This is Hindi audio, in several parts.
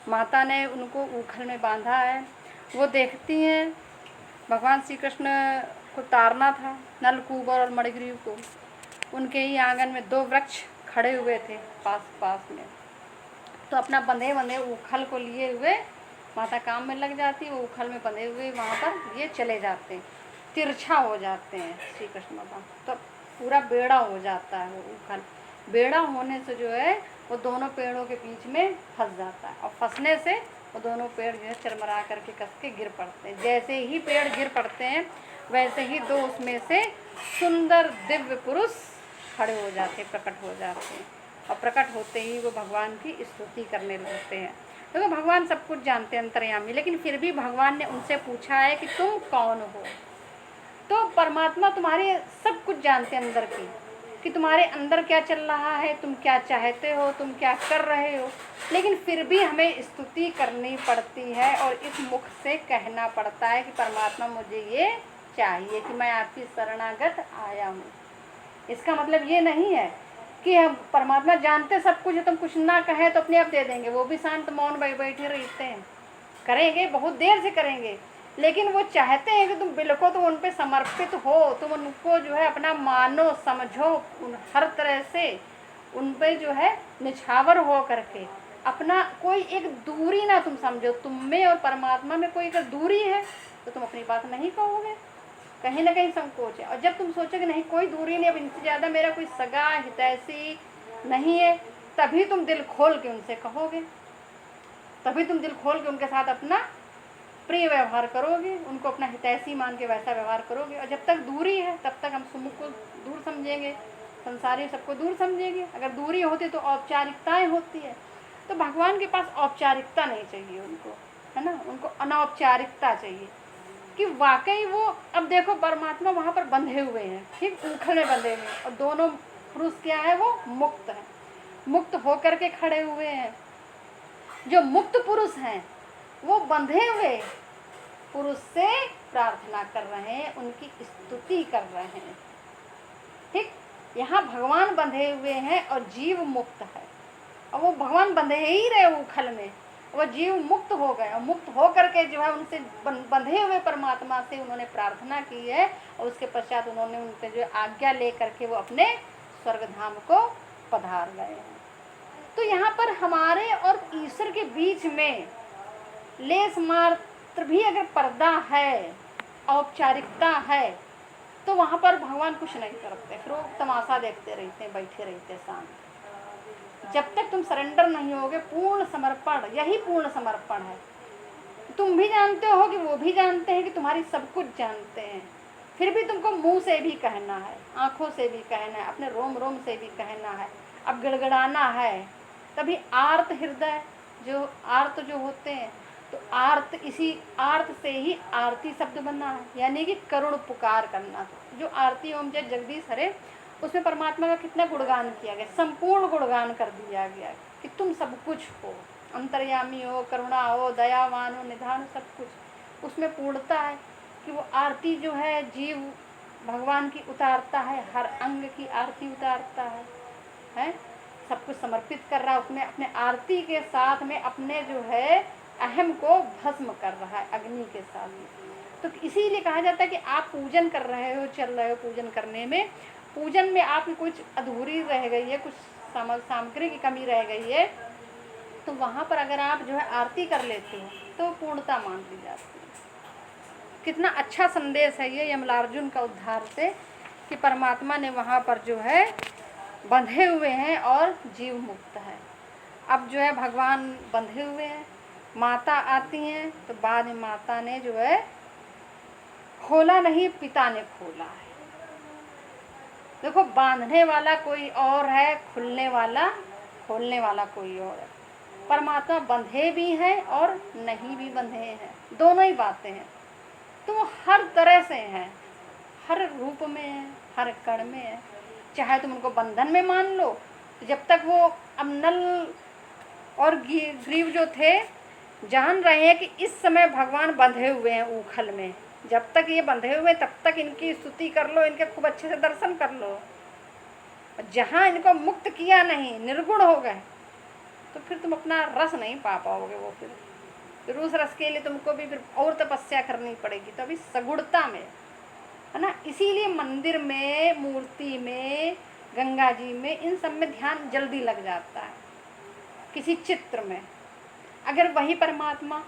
माता ने उनको ऊखल में बांधा है। वो देखती हैं भगवान श्री कृष्ण को तारना था, नलकूबर और मणिग्रीव को। उनके ही आंगन में 2 वृक्ष खड़े हुए थे पास पास में। तो अपना बंधे बंधे ऊखल को लिए हुए माता काम में लग जाती है। वो ऊखल में बंधे हुए वहाँ पर ये चले जाते हैं, तिरछा हो जाते हैं श्री कृष्ण भगवान। तो पूरा बेड़ा हो जाता है वो ऊखल। बेड़ा होने से जो है वो दोनों पेड़ों के बीच में फंस जाता है, और फंसने से वो दोनों पेड़ जो है चरमरा करके कस के गिर पड़ते हैं। जैसे ही पेड़ गिर पड़ते हैं वैसे ही 2 उसमें से सुंदर दिव्य पुरुष खड़े हो जाते हैं, प्रकट हो जाते हैं। और प्रकट होते ही वो भगवान की स्तुति करने लगते हैं। देखो भगवान सब कुछ जानते हैं, अंतर्यामी, लेकिन फिर भी भगवान ने उनसे पूछा है कि तुम कौन हो। तो परमात्मा तुम्हारे सब कुछ जानते हैं अंदर की, कि तुम्हारे अंदर क्या चल रहा है, तुम क्या चाहते हो, तुम क्या कर रहे हो। लेकिन फिर भी हमें स्तुति करनी पड़ती है और इस मुख से कहना पड़ता है कि परमात्मा मुझे ये चाहिए, कि मैं आपकी शरणागत आया हूँ। इसका मतलब ये नहीं है कि हम परमात्मा जानते सब कुछ है, तुम कुछ ना कहें तो अपने आप दे देंगे। वो भी शांत मौन बैठे रहते हैं, करेंगे, बहुत देर से करेंगे, लेकिन वो चाहते हैं कि तुम बिल्कुल तुम उन पे समर्पित हो, तुम उनको जो है अपना मानो, समझो, हर तरह से उन पे जो है निछावर हो करके। अपना कोई एक दूरी ना तुम समझो, तुम में और परमात्मा में कोई अगर दूरी है तो तुम अपनी बात नहीं कहोगे, कहीं ना कहीं संकोच है। और जब तुम सोचोगे नहीं कोई दूरी नहीं, अब इनसे ज़्यादा मेरा कोई सगा हितैषी नहीं है, तभी तुम दिल खोल के उनसे कहोगे, तभी तुम दिल खोल के उनके साथ अपना प्रिय व्यवहार करोगे, उनको अपना हितैषी मान के वैसा व्यवहार करोगे। और जब तक दूरी है तब तक हम सुमुख को दूर समझेंगे, संसारी सबको दूर समझेंगे। अगर दूरी होती तो औपचारिकताएं होती है। तो भगवान के पास औपचारिकता नहीं चाहिए उनको, है ना, उनको अनौपचारिकता चाहिए कि वाकई वो, अब देखो परमात्मा वहाँ पर बंधे हुए हैं, ठीक, ऊखल में बंधे हुए हैं, और दोनों पुरुष क्या है, वो मुक्त है, मुक्त होकर के खड़े हुए हैं। जो मुक्त पुरुष हैं वो बंधे हुए पुरुष से प्रार्थना कर रहे हैं, उनकी स्तुति कर रहे हैं, ठीक। यहाँ भगवान बंधे हुए हैं और जीव मुक्त है, और वो भगवान बंधे ही रहे ऊखल में, वो जीव मुक्त हो गए, और मुक्त हो करके जो है उनसे बंधे हुए परमात्मा से उन्होंने प्रार्थना की है, और उसके पश्चात उन्होंने उनसे जो आज्ञा ले करके वो अपने स्वर्ग धाम को पधार गए हैं। तो यहाँ पर हमारे और ईश्वर के बीच में लेस मात्र भी अगर पर्दा है, औपचारिकता है, तो वहाँ पर भगवान कुछ नहीं करते, फिर वो तमाशा देखते रहते हैं, बैठे रहते हैं शांत। जब तक तुम सरेंडर नहीं होगे, पूर्ण समर्पण, यही पूर्ण समर्पण है। तुम भी जानते हो कि वो भी जानते हैं कि तुम्हारी सब कुछ जानते हैं, फिर भी तुमको मुंह से भी कहना है, आंखों से भी कहना है, अपने रोम रोम से भी कहना है, अब गिड़गिड़ाना है। तभी आर्त हृदय, जो आर्त जो होते हैं, तो आर्त, इसी आर्त से ही आरती शब्द बना है, यानी कि करुण पुकार करना। जो आरती ओम जय जगदीश हरे, उसमें परमात्मा का कितना गुणगान किया गया, संपूर्ण गुणगान कर दिया गया कि तुम सब कुछ हो, अंतर्यामी हो, करुणा हो, दयावान हो, निधान, सब कुछ। उसमें पूर्णता है कि वो आरती जो है जीव भगवान की उतारता है, हर अंग की आरती उतारता है, सब कुछ समर्पित कर रहा है उसमें, अपने आरती के साथ में अपने जो है अहम को भस्म कर रहा है अग्नि के साथ में। तो इसीलिए कहा जाता है कि आप पूजन कर रहे हो, चल रहे हो पूजन करने में, पूजन में आपकी कुछ अधूरी रह गई है, कुछ सामग्री की कमी रह गई है, तो वहाँ पर अगर आप जो है आरती कर लेते हो तो पूर्णता मान ली जाती है। कितना अच्छा संदेश है ये यमलार्जुन का उद्धार से, कि परमात्मा ने वहाँ पर जो है बंधे हुए हैं और जीव मुक्त है। अब जो है भगवान बंधे हुए हैं, माता आती हैं, तो बाद में माता ने जो है खोला नहीं, पिता ने खोला है। देखो बांधने वाला कोई और है, खुलने वाला, खोलने वाला कोई और है। परमात्मा बंधे भी हैं और नहीं भी बंधे हैं, दोनों ही बातें हैं। तो वो हर तरह से हैं, हर रूप में है, हर कण में है। चाहे तुम उनको बंधन में मान लो, तो जब तक वो अब नल और ग्रीव जो थे जान रहे हैं कि इस समय भगवान बंधे हुए हैं ऊखल में, जब तक ये बंधे हुए तब तक इनकी स्तुति कर लो, इनके खूब अच्छे से दर्शन कर लो। जहाँ इनको मुक्त किया नहीं, निर्गुण हो गए, तो फिर तुम अपना रस नहीं पा पाओगे। वो फिर उस रस के लिए तुमको भी फिर और तपस्या करनी पड़ेगी। तो अभी सगुणता में, है ना, इसीलिए मंदिर में, मूर्ति में, गंगा जी में, इन सब में ध्यान जल्दी लग जाता है। किसी चित्र में अगर वही परमात्मा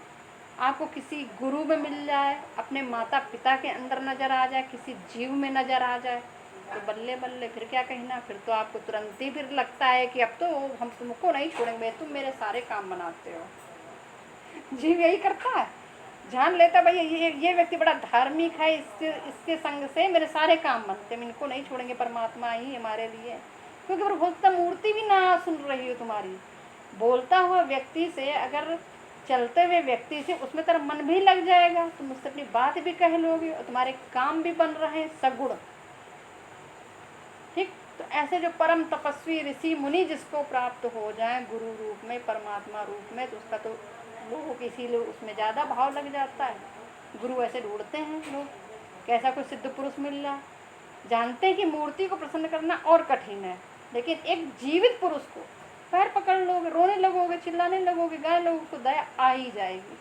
आपको किसी गुरु में मिल जाए, अपने माता पिता के अंदर नजर आ जाए, किसी जीव में नजर आ जाए, तो बल्ले बल्ले, फिर क्या कहना। फिर तो आपको तुरंत ही फिर लगता है कि अब तो हम तुमको नहीं छोड़ेंगे, तुम मेरे सारे काम बनाते हो। जीव यही करता है, जान लेता भाई ये व्यक्ति बड़ा धार्मिक है, इसके संग से मेरे सारे काम बनते हैं, इनको नहीं छोड़ेंगे, परमात्मा ही हमारे लिए। क्योंकि फिर बोलता मूर्ति भी ना सुन रही हो तुम्हारी, बोलता हुआ व्यक्ति से, अगर चलते हुए व्यक्ति से उसमें तेरा मन भी लग जाएगा, तुम उससे अपनी बात भी कह लोगे और तुम्हारे काम भी बन रहे हैं सगुण। ठीक, तो ऐसे जो परम तपस्वी ऋषि मुनि जिसको प्राप्त हो जाए गुरु रूप में, परमात्मा रूप में, तो उसका तो लोग इसीलिए उसमें ज़्यादा भाव लग जाता है। गुरु ऐसे ढूंढते हैं लोग, कैसा कोई सिद्ध पुरुष मिल रहा। जानते हैं कि मूर्ति को प्रसन्न करना और कठिन है, लेकिन एक जीवित पुरुष को पैर पकड़ लोगे, रोने लगोगे, चिल्लाने लगोगे, गाने लोगों को दया आ ही जाएगी,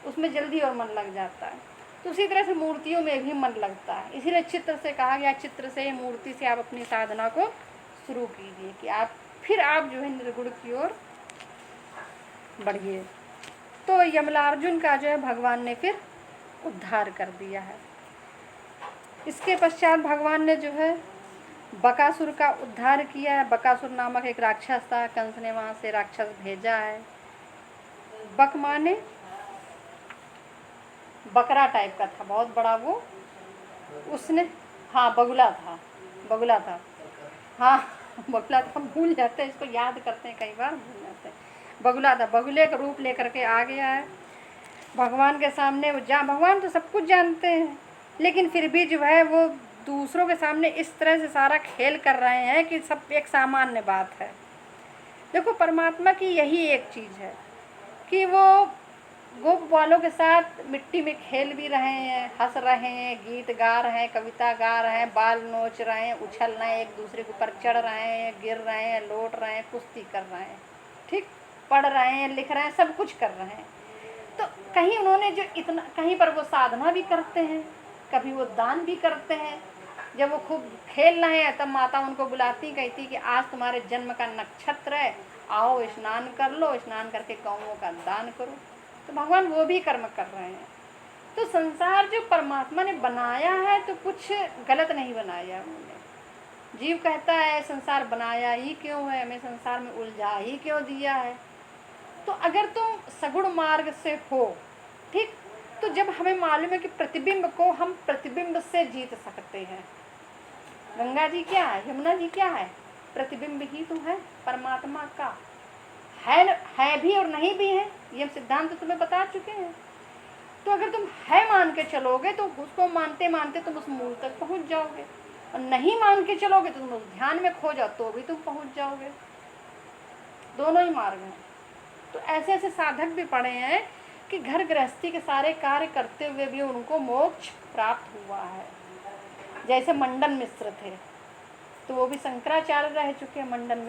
उसमें जल्दी और मन लग जाता है। तो उसी तरह से मूर्तियों में भी मन लगता है। इसीलिए चित्र से कहा गया, चित्र से, मूर्ति से आप अपनी साधना को शुरू कीजिए कि आप जो है निर्गुण की ओर बढ़िए। तो यमलार्जुन का जो है भगवान ने फिर उद्धार कर दिया है। इसके पश्चात भगवान ने जो है बकासुर का उद्धार किया है। बकासुर नामक एक राक्षस था, कंस ने वहाँ से राक्षस भेजा है। बक माने बकरा टाइप का था, बहुत बड़ा वो, उसने, हाँ बगुला था, हाँ बगुला था, भूल जाते हैं, इसको याद करते हैं कई बार भूल जाते हैं। बगुला था, बगुले का रूप लेकर के आ गया है भगवान के सामने। भगवान तो सब कुछ जानते हैं, लेकिन फिर भी जो है वो दूसरों के सामने इस तरह से सारा खेल कर रहे हैं कि सब एक सामान्य बात है। देखो परमात्मा की यही एक चीज़ है कि वो गोप वालों के साथ मिट्टी में खेल भी रहे हैं, हंस रहे हैं, गीत गा रहे हैं, कविता गा रहे हैं, बाल नोच रहे हैं, उछल रहे हैं, एक दूसरे के ऊपर चढ़ रहे हैं, गिर रहे हैं, लौट रहे हैं, कुश्ती कर रहे हैं, ठीक, पढ़ रहे हैं, लिख रहे हैं, सब कुछ कर रहे हैं। तो कहीं उन्होंने जो इतना, कहीं पर वो साधना भी करते हैं, कभी वो दान भी करते हैं। जब वो खूब खेल रहे हैं तब माता उनको बुलाती, कहती कि आज तुम्हारे जन्म का नक्षत्र है, आओ स्नान कर लो, स्नान करके गौओं का दान करो। तो भगवान वो भी कर्म कर रहे हैं। तो संसार जो परमात्मा ने बनाया है तो कुछ गलत नहीं बनाया उन्होंने। जीव कहता है संसार बनाया ही क्यों है, हमें संसार में उलझा ही क्यों दिया है। तो अगर तुम सगुण मार्ग से हो, ठीक, तो जब हमें मालूम है कि प्रतिबिंब को हम प्रतिबिंब से जीत सकते हैं। गंगा जी क्या है, यमुना जी क्या है, प्रतिबिंब ही तो है परमात्मा का, है भी और नहीं भी है, ये सिद्धांत तुम्हें बता चुके हैं। तो अगर तुम है मान के चलोगे तो उसको मानते मानते तुम उस मूल तक पहुंच जाओगे, और नहीं मान के चलोगे तो तुम उस ध्यान में खो जाओ तो भी तुम पहुंच जाओगे। दोनों ही मार्ग हैं। तो ऐसे ऐसे साधक भी पड़े हैं कि घर गृहस्थी के सारे कार्य करते हुए भी उनको मोक्ष प्राप्त हुआ है। जैसे मंडन मिश्र थे, तो वो भी शंकराचार्य रह चुके हैं मंडन मिश्र।